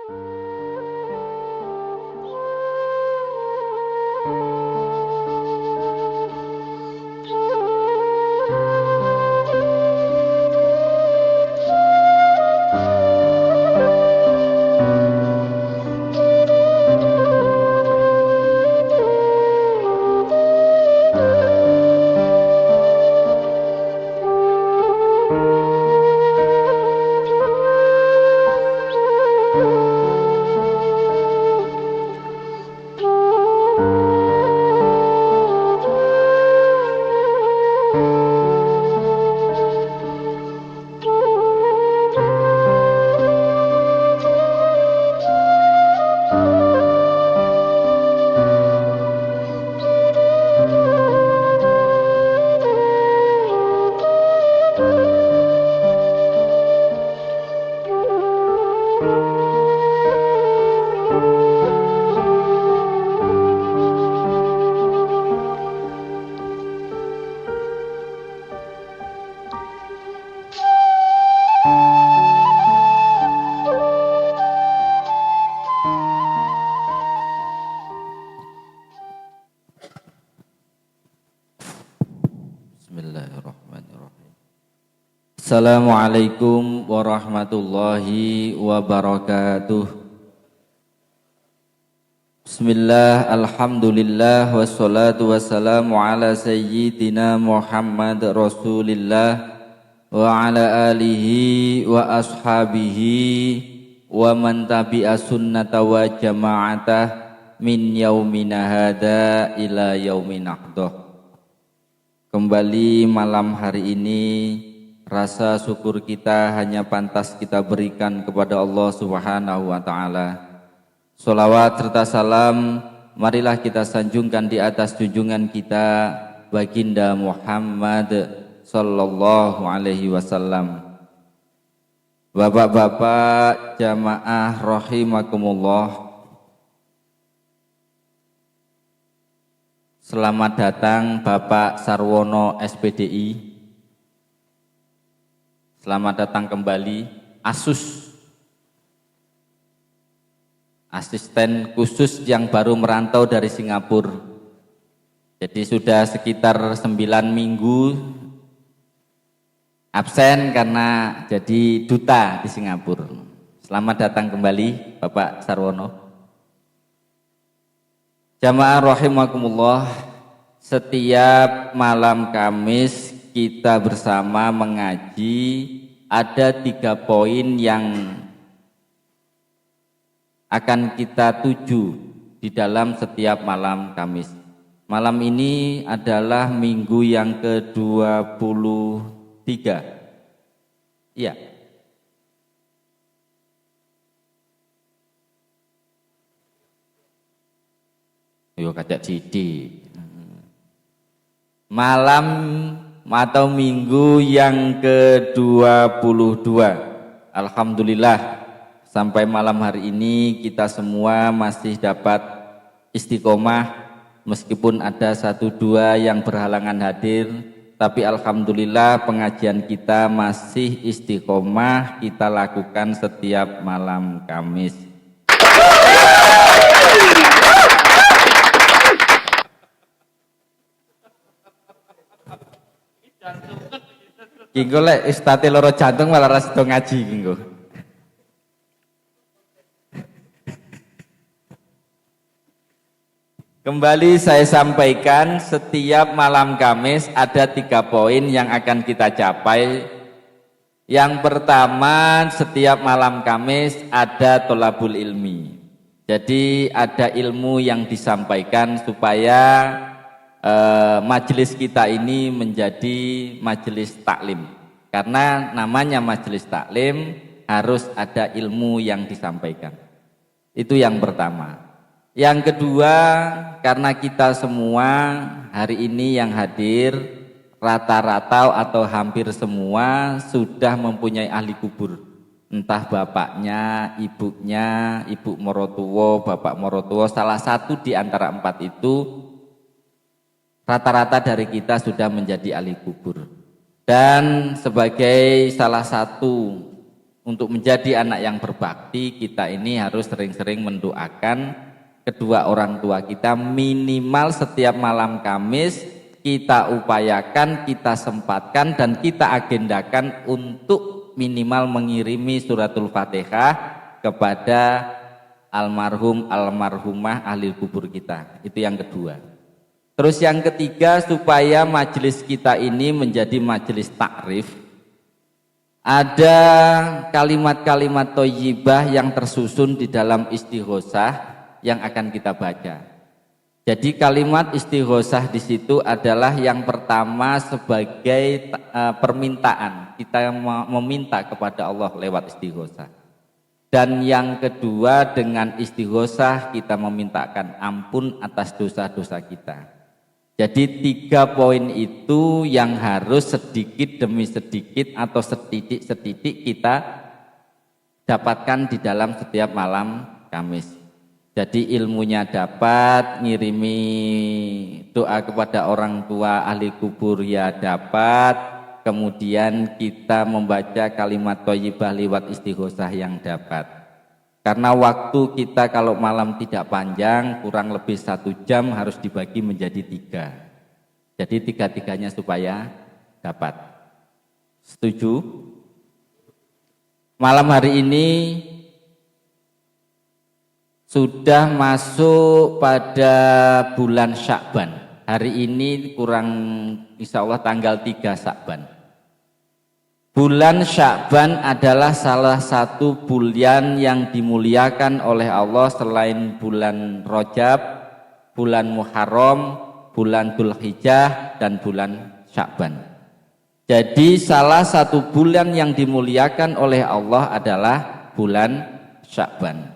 Bismillahirrahmanirrahim. Assalamualaikum warahmatullahi wabarakatuh. Bismillah, alhamdulillah, wassalatu wassalamu ala sayyidina Muhammad Rasulillah wa ala alihi wa ashabihi wa man tabi'a sunnata wa jama'atah min yaumina hada ila yaumin aqdah. Kembali malam hari ini, rasa syukur kita hanya pantas kita berikan kepada Allah Subhanahu wa Ta'ala. Sholawat serta salam marilah kita sanjungkan di atas junjungan kita Baginda Muhammad sallallahu alaihi wasallam. Bapak-bapak jamaah rahimakumullah, selamat datang Bapak Sarwono SPDI. Selamat datang kembali Asus, asisten khusus yang baru merantau dari Singapura. Jadi sudah sekitar 9 minggu absen karena jadi duta di Singapura. Selamat datang kembali Bapak Sarwono. Jamaah rahimakumullah, setiap malam Kamis kita bersama mengaji. Ada 3 poin yang akan kita tuju di dalam setiap malam Kamis. Malam ini adalah minggu yang ke-23. Iya. Yo kacak Didi. Malam atau minggu yang ke-22. Alhamdulillah sampai malam hari ini kita semua masih dapat istiqomah meskipun ada 1-2 yang berhalangan hadir, tapi alhamdulillah pengajian kita masih istiqomah kita lakukan setiap malam Kamis. Kinggo lek istate loro jantung malah ra sedo ngaji kinggo. Kembali saya sampaikan, setiap malam Kamis ada 3 poin yang akan kita capai. Yang pertama, setiap malam Kamis ada tholabul ilmi. Jadi ada ilmu yang disampaikan supaya majelis kita ini menjadi majelis taklim. Karena namanya majelis taklim harus ada ilmu yang disampaikan. Itu yang pertama. Yang kedua, karena kita semua hari ini yang hadir rata-rata atau hampir semua sudah mempunyai ahli kubur. Entah bapaknya, ibunya, ibu morotuwo, bapak morotuwo, salah satu di antara 4 itu rata-rata dari kita sudah menjadi ahli kubur. Dan sebagai salah satu untuk menjadi anak yang berbakti, kita ini harus sering-sering mendoakan kedua orang tua kita. Minimal setiap malam Kamis kita upayakan, kita sempatkan, dan kita agendakan untuk minimal mengirimi suratul Fatihah kepada almarhum almarhumah ahli kubur kita. Itu yang kedua. Terus yang ketiga, supaya majelis kita ini menjadi majelis takrif, ada kalimat-kalimat thayyibah yang tersusun di dalam istighosah yang akan kita baca. Jadi kalimat istighosah di situ adalah yang pertama sebagai permintaan, kita meminta kepada Allah lewat istighosah. Dan yang kedua, dengan istighosah kita memintakan ampun atas dosa-dosa kita. Jadi 3 poin itu yang harus sedikit demi sedikit atau setitik-setitik kita dapatkan di dalam setiap malam Kamis. Jadi ilmunya dapat, ngirimi doa kepada orang tua ahli kubur ya dapat, kemudian kita membaca kalimat thayyibah lewat istighosah yang dapat. Karena waktu kita kalau malam tidak panjang, kurang lebih 1 jam harus dibagi menjadi 3. Jadi 3-3-nya supaya dapat. Setuju? Malam hari ini sudah masuk pada bulan Sya'ban. Hari ini kurang, insya Allah tanggal 3 Sya'ban. Bulan Sya'ban adalah salah satu bulan yang dimuliakan oleh Allah selain bulan Rajab, bulan Muharram, bulan Dzulhijjah, dan bulan Sya'ban. Jadi salah satu bulan yang dimuliakan oleh Allah adalah bulan Sya'ban.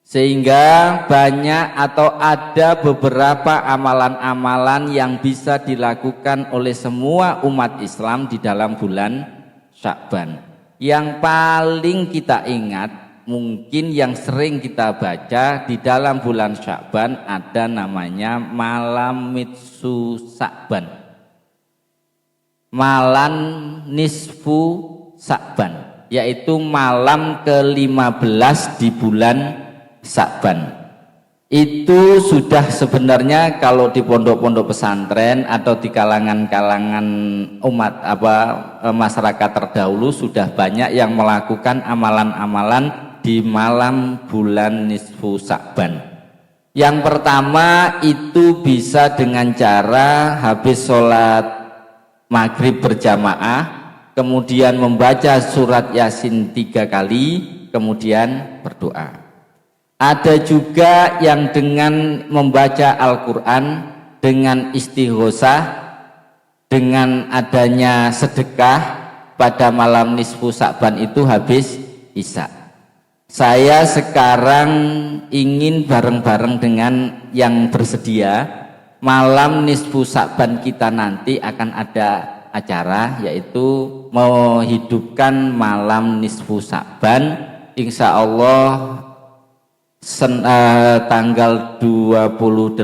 Sehingga banyak atau ada beberapa amalan-amalan yang bisa dilakukan oleh semua umat Islam di dalam bulan Sya'ban. Yang paling kita ingat, mungkin yang sering kita baca di dalam bulan Sya'ban ada namanya malam nisfu Sya'ban. Malam nisfu Sya'ban, yaitu malam ke-15 di bulan Sya'ban. Itu sudah sebenarnya kalau di pondok-pondok pesantren atau di kalangan-kalangan umat masyarakat terdahulu sudah banyak yang melakukan amalan-amalan di malam bulan nisfu Sya'ban. Yang pertama itu bisa dengan cara habis sholat maghrib berjamaah, kemudian membaca surat Yasin 3 kali, kemudian berdoa. Ada juga yang dengan membaca Al-Quran, dengan istighosah, dengan adanya sedekah pada malam nisfu Sya'ban itu habis Isya. Saya sekarang ingin bareng-bareng dengan yang bersedia, malam nisfu Sya'ban kita nanti akan ada acara, yaitu menghidupkan malam nisfu Sya'ban, insya Allah tanggal 28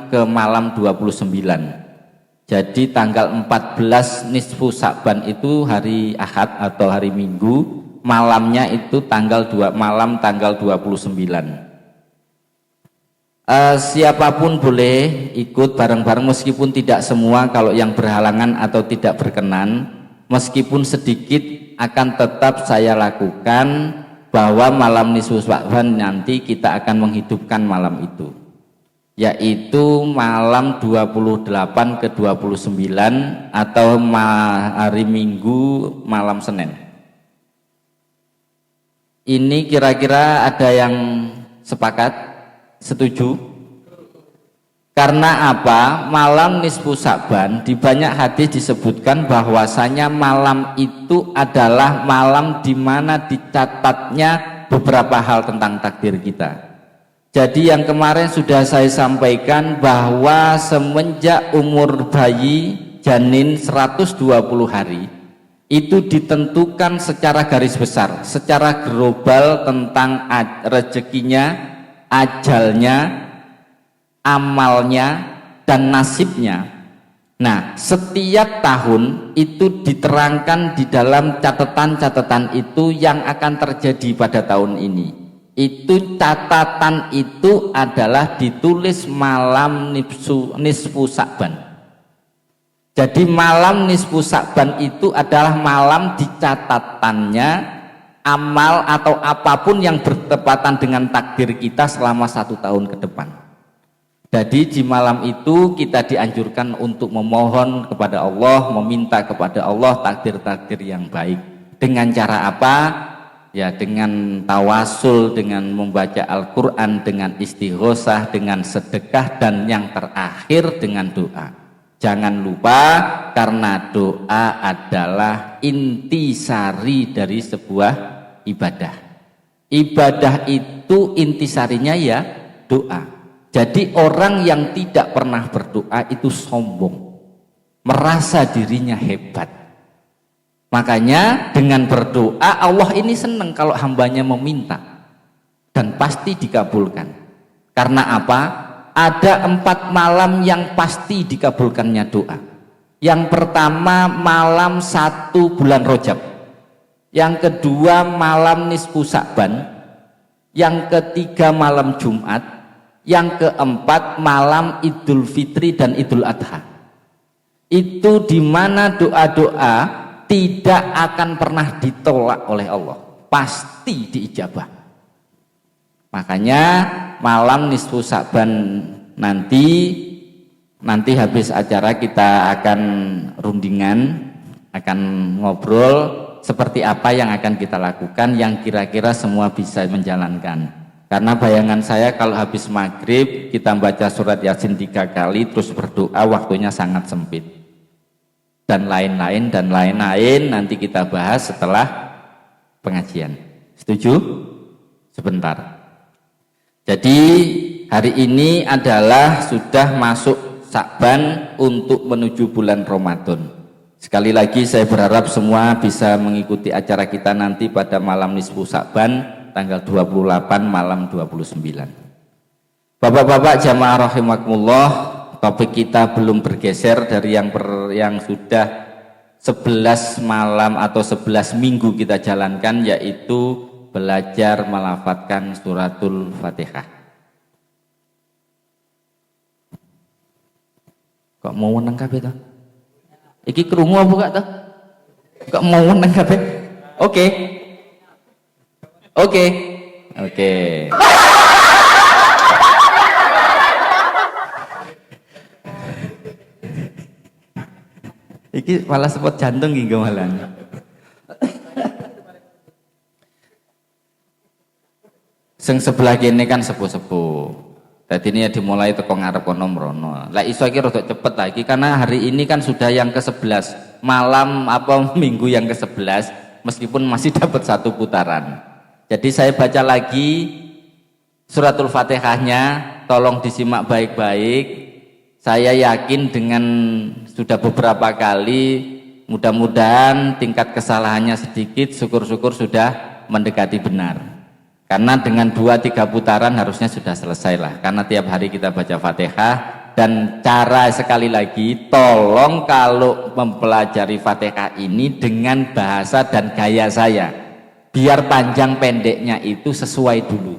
ke malam 29. Jadi tanggal 14 nisfu Sya'ban itu hari Ahad atau hari Minggu, malamnya itu malam tanggal 29. Siapapun boleh ikut bareng-bareng, meskipun tidak semua, kalau yang berhalangan atau tidak berkenan, meskipun sedikit akan tetap saya lakukan, bahwa malam nisfu Sya'ban nanti kita akan menghidupkan malam itu, yaitu malam 28 ke 29 atau hari Minggu malam Senin. Ini kira-kira ada yang sepakat, setuju? Karena apa? Malam nisfu Sya'ban di banyak hadis disebutkan bahwasanya malam itu adalah malam di mana dicatatnya beberapa hal tentang takdir kita. Jadi yang kemarin sudah saya sampaikan bahwa semenjak umur bayi janin 120 hari itu ditentukan secara garis besar, secara global tentang rezekinya, ajalnya, amalnya, dan nasibnya Nah, setiap tahun itu diterangkan di dalam catatan-catatan itu yang akan terjadi pada tahun ini. Itu catatan itu adalah ditulis malam nisfu Sa'ban. Jadi malam nisfu Sa'ban itu adalah malam di catatannya amal atau apapun yang bertepatan dengan takdir kita selama 1 tahun ke depan. Jadi di malam itu kita dianjurkan untuk memohon kepada Allah, meminta kepada Allah takdir-takdir yang baik. Dengan cara apa? Ya dengan tawasul, dengan membaca Al-Quran, dengan istighosah, dengan sedekah, dan yang terakhir dengan doa. Jangan lupa karena doa adalah intisari dari sebuah ibadah. Ibadah itu intisarinya ya doa. Jadi orang yang tidak pernah berdoa itu sombong, merasa dirinya hebat. Makanya dengan berdoa Allah ini senang kalau hambanya meminta dan pasti dikabulkan. Karena apa? Ada 4 malam yang pasti dikabulkannya doa. Yang pertama malam 1 bulan Rajab, yang kedua malam nisfu Sa'ban, yang ketiga malam Jumat, yang keempat malam Idul Fitri dan Idul Adha. Itu dimana doa-doa tidak akan pernah ditolak oleh Allah, pasti diijabah. Makanya malam nisfu Sa'ban nanti habis acara kita akan rundingan, akan ngobrol seperti apa yang akan kita lakukan yang kira-kira semua bisa menjalankan. Karena bayangan saya kalau habis maghrib kita baca surat Yasin 3 kali terus berdoa waktunya sangat sempit. Dan lain-lain nanti kita bahas setelah pengajian. Setuju? Sebentar. Jadi hari ini adalah sudah masuk Sa'ban untuk menuju bulan Ramadan. Sekali lagi saya berharap semua bisa mengikuti acara kita nanti pada malam nisfu Sa'ban tanggal 28 malam 29. Bapak-bapak jamaah rahimakumullah, topik kita belum bergeser dari yang sudah 11 malam atau 11 minggu kita jalankan, yaitu belajar melafadzkan suratul Fatihah. Kok mau menang kabeh toh? Iki krungu apa gak toh? Kok mau menang kabeh? Oke. Iki malah sepot jantung iki malah. Sing sebelah kene kan sepuh-sepuh. Tadi ini ya dimulai teko ngarep kono mrono. Lah iso iki rada cepet lagi karena hari ini kan sudah yang ke-11. Malam minggu yang ke-11 meskipun masih dapat 1 putaran. Jadi saya baca lagi suratul Fatihahnya, tolong disimak baik-baik. Saya yakin dengan sudah beberapa kali, mudah-mudahan tingkat kesalahannya sedikit, syukur-syukur sudah mendekati benar. Karena dengan 2-3 putaran harusnya sudah selesai lah. Karena tiap hari kita baca Fatihah. Dan cara sekali lagi, tolong kalau mempelajari Fatihah ini dengan bahasa dan gaya saya, biar panjang pendeknya itu sesuai dulu.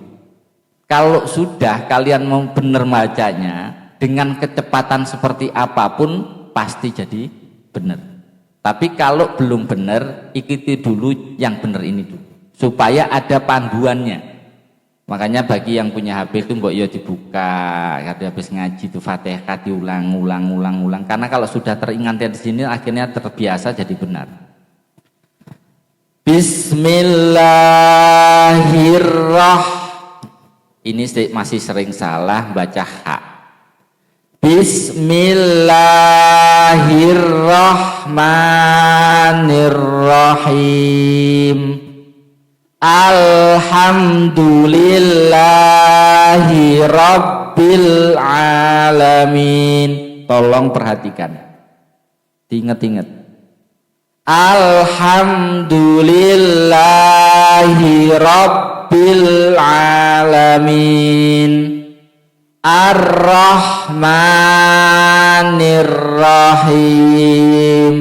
Kalau sudah kalian mau benar bacanya dengan kecepatan seperti apapun pasti jadi benar. Tapi kalau belum benar, ikuti dulu yang benar ini dulu supaya ada panduannya. Makanya bagi yang punya HP itu mbok yo dibuka, kada habis ngaji itu Fatihah diulang. Karena kalau sudah teringat di sini akhirnya terbiasa jadi benar. Bismillahirrahmanirrahim. Ini masih sering salah baca ha. Bismillahirrahmanirrahim. Alhamdulillahi Rabbil Alamin. Tolong perhatikan, diingat-ingat. Alhamdulillahi Rabbil Alamin. Ar-Rahmanir-Rahim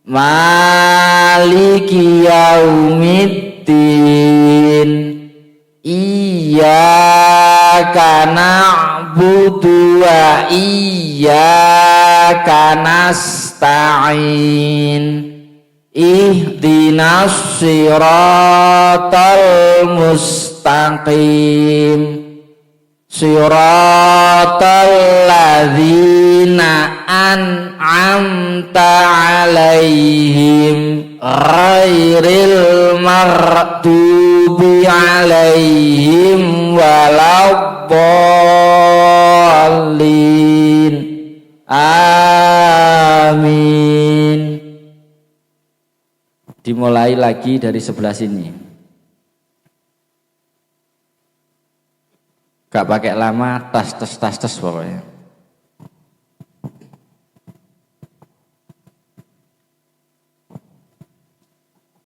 Maliki yaumiddin Iyyaka na'budu wa iyyaka nasta'in Ihdinas siratal mustaqim Siratal ladzina an'amta 'alaihim ghairil maghdubi 'alaihim waladdallin. Amin. Dimulai lagi dari sebelah sini. Gak pakai lama, tas pokoknya.